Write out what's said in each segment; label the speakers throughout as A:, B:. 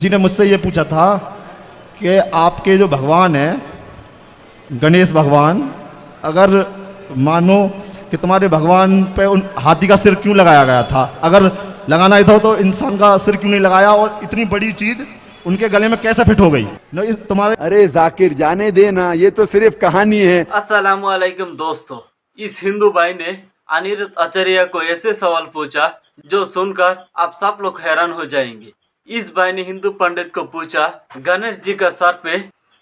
A: जी ने मुझसे ये पूछा था कि आपके जो भगवान हैं गणेश भगवान, अगर मानो कि तुम्हारे भगवान पे उन हाथी का सिर क्यों लगाया गया था, अगर लगाना ही था तो इंसान का सिर क्यों नहीं लगाया, और इतनी बड़ी चीज उनके गले में कैसे फिट हो गई न तुम्हारे।
B: अरे जाकिर जाने देना, ये तो सिर्फ कहानी है।
C: अस्सलाम वालेकुम दोस्तों, इस हिंदू भाई ने अनिरुद्ध आचार्य को ऐसे सवाल पूछा जो सुनकर आप सब लोग हैरान हो जाएंगे। इस भाई ने हिंदू पंडित को पूछा, गणेश जी का सर पे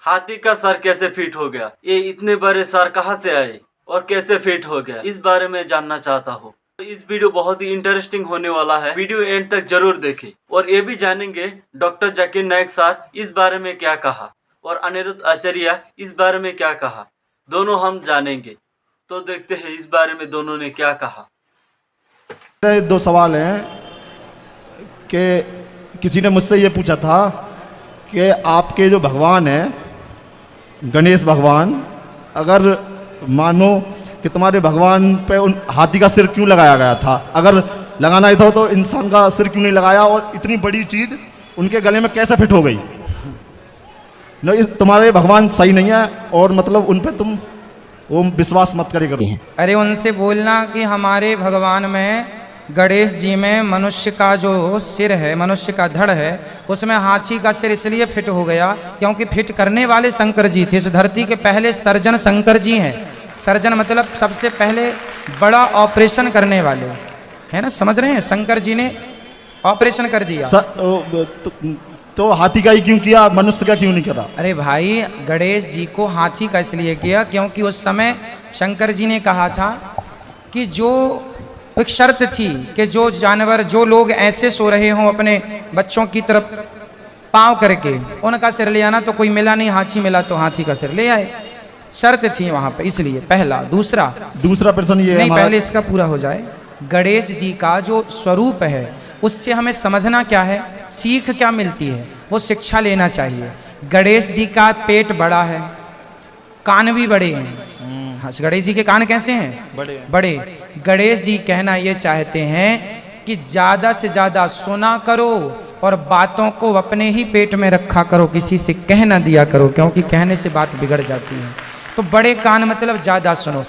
C: हाथी का सर कैसे फिट हो गया, ये इतने बड़े सर कहाँ से आए और कैसे फिट हो गया, इस बारे में जानना चाहता हूँ। तो इस वीडियो बहुत ही इंटरेस्टिंग होने वाला है, वीडियो एंड तक जरूर देखें। और ये भी जानेंगे डॉक्टर जाकिर नायक सर इस बारे में क्या कहा और अनिरुद्ध आचार्य इस बारे में क्या कहा, दोनों हम जानेंगे। तो देखते हैं इस बारे में दोनों ने क्या कहा।
A: दो सवाल हैं कि किसी ने मुझसे ये पूछा था कि आपके जो भगवान हैं गणेश भगवान, अगर मानो कि तुम्हारे भगवान पे उन हाथी का सिर क्यों लगाया गया था, अगर लगाना ही था तो इंसान का सिर क्यों नहीं लगाया, और इतनी बड़ी चीज उनके गले में कैसे फिट हो गई न तुम्हारे भगवान सही नहीं है, और मतलब उन पे तुम वो विश्वास मत करे करो।
D: अरे उनसे बोलना कि हमारे भगवान में गणेश जी में मनुष्य का जो सिर है, मनुष्य का धड़ है, उसमें हाथी का सिर इसलिए फिट हो गया क्योंकि फिट करने वाले शंकर जी थे। इस धरती के पहले सर्जन शंकर जी हैं। सर्जन मतलब सबसे पहले बड़ा ऑपरेशन करने वाले, है ना, समझ रहे हैं। शंकर जी ने ऑपरेशन कर दिया।
A: तो हाथी का ही क्यों किया, मनुष्य का क्यों नहीं करा?
D: अरे भाई, गणेश जी को हाथी का इसलिए किया क्योंकि उस समय शंकर जी ने कहा था कि जो एक शर्त थी कि जो जानवर, जो लोग ऐसे सो रहे हों अपने बच्चों की तरफ पाँव करके, उनका सिर ले आना। तो कोई मिला नहीं, हाथी मिला तो हाथी का सिर ले आए। शर्त थी वहां पे, इसलिए पहला। दूसरा प्रश्न ये नहीं, पहले इसका पूरा हो जाए। गणेश जी का जो स्वरूप है उससे हमें समझना क्या है, सीख क्या मिलती है, वो शिक्षा लेना चाहिए। गणेश जी का पेट बड़ा है, कान भी बड़े हैं। गणेश जी के कान कैसे हैं? बड़े। गणेश जी कहना ये चाहते हैं कि ज्यादा से ज्यादा सुना करो और बातों को अपने ही पेट में रखा करो, किसी से कह ना दिया करो, क्योंकि कहने से बात बिगड़ जाती है। तो बड़े कान मतलब ज्यादा सुनो।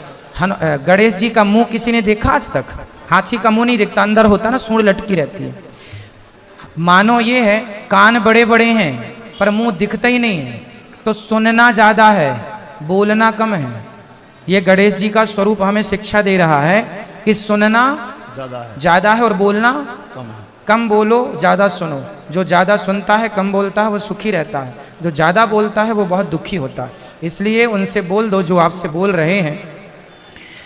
D: गणेश जी का मुंह किसी ने देखा आज तक? हाथी का मुंह नहीं दिखता, अंदर होता ना, सूंड लटकी रहती है। मानो ये है कान बड़े बड़े हैं पर मुंह दिखता ही नहीं है, तो सुनना ज्यादा है, बोलना कम है। ये गणेश जी का स्वरूप हमें शिक्षा दे रहा है कि सुनना ज्यादा है और बोलना कम बोलो, ज्यादा सुनो। जो ज्यादा सुनता है, कम बोलता है, वो सुखी रहता है। जो ज्यादा बोलता है वो बहुत दुखी होता है। इसलिए उनसे बोल दो जो आपसे बोल रहे हैं।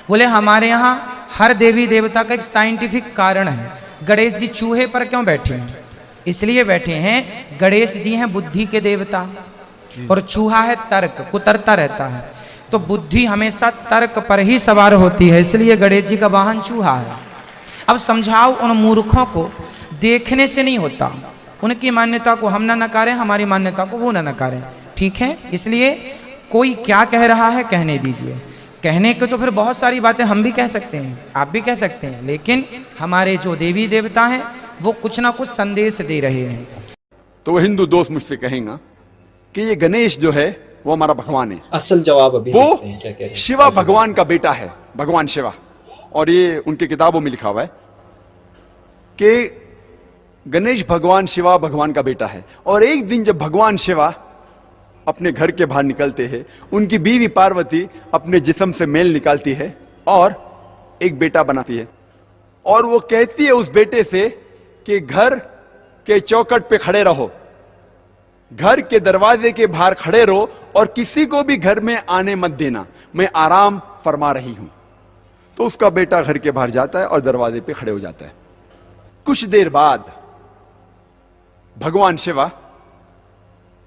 D: बोले हमारे यहाँ हर देवी देवता का एक साइंटिफिक कारण है। गणेश जी चूहे पर क्यों बैठे हैं? इसलिए बैठे हैं, गणेश जी हैं बुद्धि के देवता और चूहा है तर्क, कुतरता रहता है। तो बुद्धि हमेशा तर्क पर ही सवार होती है, इसलिए गणेश जी का वाहन चूहा है। अब समझाओ उन मूर्खों को, देखने से नहीं होता। उनकी मान्यता को हम ना नकारें, हमारी मान्यता को वो ना नकारें, ठीक है? इसलिए कोई क्या कह रहा है कहने दीजिए। कहने को तो फिर बहुत सारी बातें हम भी कह सकते हैं, आप भी कह सकते हैं, लेकिन हमारे जो देवी देवता हैं वो कुछ ना कुछ संदेश दे रहे हैं।
B: तो वो हिंदू दोस्त मुझसे कहेगा कि ये गणेश जो है वो हमारा भगवान है।
E: असल जवाब अभी
B: वो
E: देखते हैं क्या कह रहे हैं।
B: शिवा भगवान का बेटा है, भगवान शिवा। और ये उनकी किताबों में लिखा हुआ है कि गणेश भगवान शिवा भगवान का बेटा है। और एक दिन जब भगवान शिवा अपने घर के बाहर निकलते हैं, उनकी बीवी पार्वती अपने जिस्म से मेल निकालती है और एक बेटा बनाती है। और वो कहती है उस बेटे से कि घर के चौखट पे खड़े रहो, घर के दरवाजे के बाहर खड़े रहो और किसी को भी घर में आने मत देना, मैं आराम फरमा रही हूं। तो उसका बेटा घर के बाहर जाता है और दरवाजे पे खड़े हो जाता है। कुछ देर बाद भगवान शिवा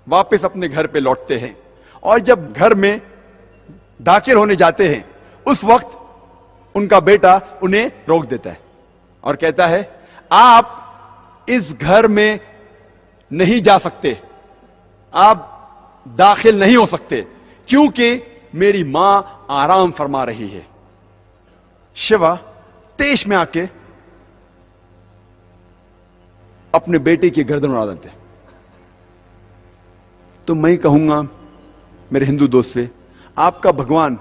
B: वापस अपने घर पे लौटते हैं और जब घर में दाखिल होने जाते हैं, उस वक्त उनका बेटा उन्हें रोक देता है और कहता है, आप इस घर में नहीं जा सकते, आप दाखिल नहीं हो सकते, क्योंकि मेरी मां आराम फरमा रही है। शिवा तेज में आके अपने बेटे की गर्दन उड़ा देते हैं। तो मैं कहूंगा मेरे हिंदू दोस्त से, आपका भगवान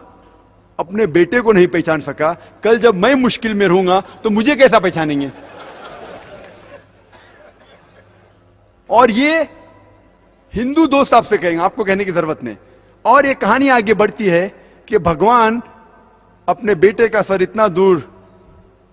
B: अपने बेटे को नहीं पहचान सका, कल जब मैं मुश्किल में रहूंगा तो मुझे कैसा पहचानेंगे? और ये हिंदू दोस्त आपसे कहेंगे, आपको कहने की जरूरत नहीं। और ये कहानी आगे बढ़ती है कि भगवान अपने बेटे का सर इतना दूर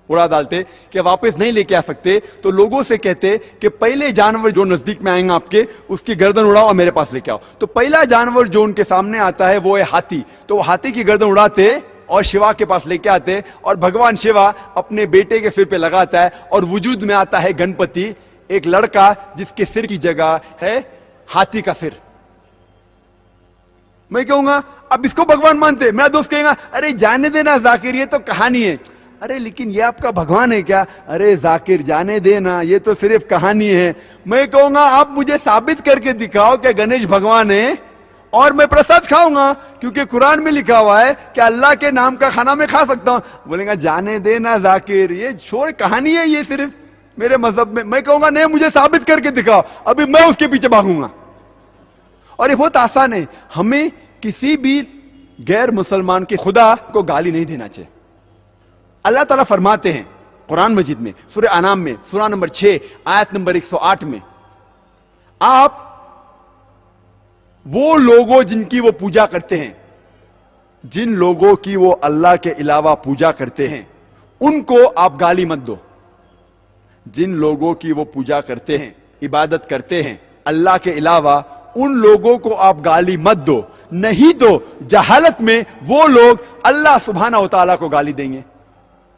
B: उड़ा डालते कि वापस नहीं लेके आ सकते, तो लोगों से कहते कि पहले जानवर जो नजदीक में आएंगे आपके, उसकी गर्दन उड़ाओ और मेरे पास लेके आओ। तो पहला जानवर जो उनके सामने आता है वो है हाथी। तो हाथी की गर्दन उड़ाते और शिवा के पास लेके आते, और भगवान शिवा अपने बेटे के सिर पे लगाता है, और वजूद में आता है गणपति, एक लड़का जिसके सिर की जगह है हाथी का सिर। मैं कहूंगा अब इसको भगवान मानते? मेरा दोस्त कहेगा अरे जाने देना जाकिर, ये तो कहानी है। अरे लेकिन ये आपका भगवान है क्या? अरे जाकिर जाने देना, ये तो सिर्फ कहानी है। मैं कहूंगा आप मुझे साबित करके दिखाओ कि गणेश भगवान है, और मैं प्रसाद खाऊंगा, क्योंकि कुरान में लिखा हुआ है कि अल्लाह के नाम का खाना मैं खा सकता हूं। बोलेगा जाने देना जाकिर, ये छोड़, कहानी है ये सिर्फ मेरे मजहब में। मैं कहूंगा नहीं, मुझे साबित करके दिखाओ, अभी मैं उसके पीछे भागूंगा। और ये बहुत आसान है, हमें किसी भी गैर मुसलमान के खुदा को गाली नहीं देना चाहिए। अल्लाह ताला फरमाते हैं कुरान मजीद में, सूरह अनाम में, सूरा नंबर 6 आयत नंबर 108 में, आप वो लोगों जिनकी वो पूजा करते हैं, जिन लोगों की वो अल्लाह के अलावा पूजा करते हैं, उनको आप गाली मत दो। जिन लोगों की वो पूजा करते हैं, इबादत करते हैं अल्लाह के अलावा, उन लोगों को आप गाली मत दो, नहीं तो जहालत में वो लोग अल्लाह सुब्हाना व तआला को गाली देंगे।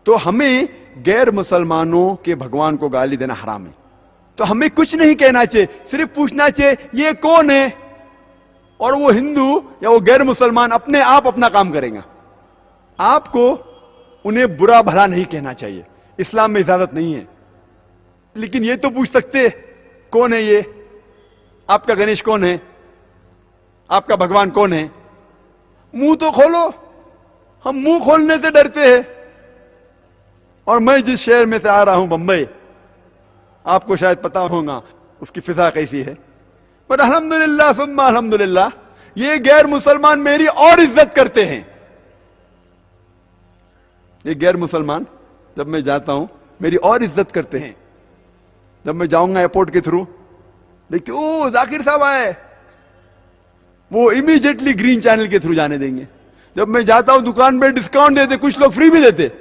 B: तो हमें गैर मुसलमानों के भगवान को गाली देना हराम है। तो हमें कुछ नहीं कहना चाहिए, सिर्फ पूछना चाहिए ये कौन है, और वो हिंदू या वो गैर मुसलमान अपने आप अपना काम करेगा। आपको उन्हें बुरा भला नहीं कहना चाहिए, इस्लाम में इजाजत नहीं है। लेकिन ये तो पूछ सकते कौन है ये, आपका गणेश कौन है, आपका भगवान कौन है? मुंह तो खोलो। हम मुंह खोलने से डरते हैं। और मैं जिस शहर में से आ रहा हूं, बंबई, आपको शायद पता होगा उसकी फिजा कैसी है, पर अल्हम्दुलिल्लाह सुम्मा अल्हम्दुलिल्लाह, ये गैर मुसलमान मेरी और इज्जत करते हैं। ये गैर मुसलमान जब मैं जाता हूं मेरी और इज्जत करते हैं। जब मैं जाऊंगा एयरपोर्ट के थ्रू, देखिए ओ जाकिर साहब आए, वो इमीडिएटली ग्रीन चैनल के थ्रू जाने देंगे। जब मैं जाता हूं दुकान में डिस्काउंट देते, कुछ लोग फ्री भी देते।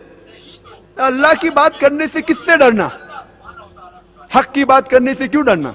B: अल्लाह की बात करने से किससे डरना, हक की बात करने से क्यों डरना?